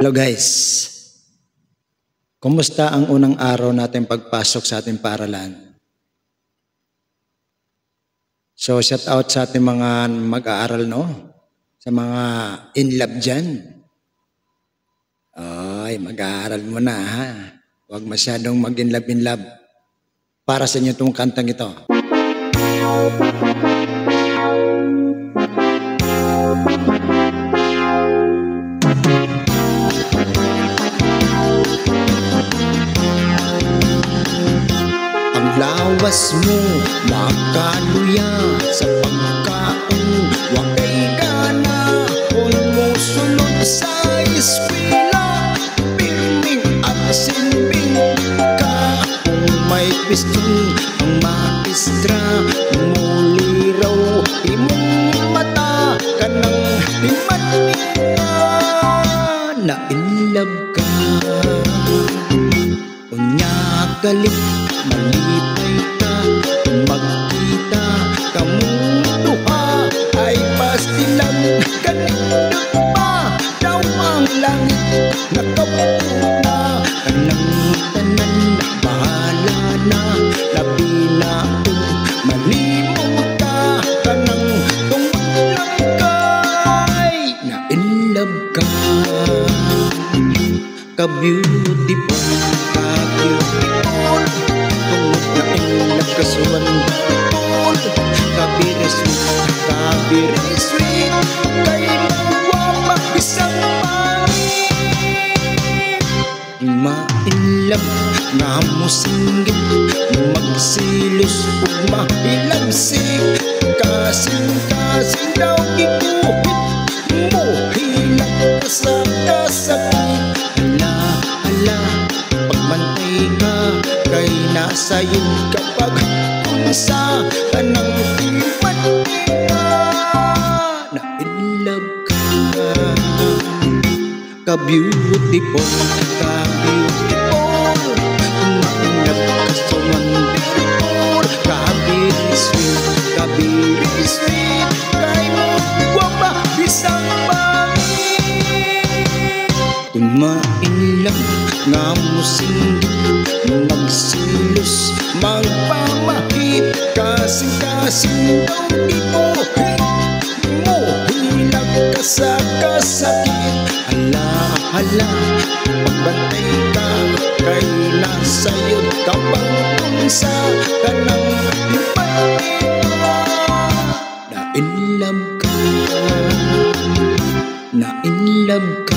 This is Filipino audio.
Hello guys, kumusta ang unang araw natin pagpasok sa ating paaralan? So shout out sa ating mga mag-aaral, no? Sa mga in love dyan. Ay, mag-aaral mo na ha. Huwag masyadong mag-in love. Para sa inyo itong kantang ito. Lawas mo, makaluya sa pagkaon, wakay gana, kung mo sunod sa eskwela, pirming at silbing ka, kung may pistol ang maestra, muli raw imong mata, kanang himatninga, na in love ka, unya galit, malipay ka, magkita kamong duha, ay pastilan kanindot pa, daw ang langit nakapuna, kanang tanan bahala na, labi na kung malimong ka, kanang tunglang kay na in love ka, ka-beautiful, ka-beautiful, kasuan tungkol, kabiri sweet, kay mawapa isang pangit, ma-inlove nga mo singgit, magsilos o mahilagsik, kasing daw ikuhit mo, hilang ka sa kasakit, hala, pagbantay ka, kay nasayod kapag unsa ka ng iman ka, na in love ka, ka-beautiful, ka-beautiful, ma-inlove ka so wonderful, ka-very sweet, kay mo wapa bisang bangin, kung ma-inlove nga mo singgit, magsilos, magpamahit, kasing daw ibuhit mo, hilag ka sa kasakit, hala, pagbantay ka, kay nasayod kapag unsa ka ng ipaninga, na in love ka, na in love ka.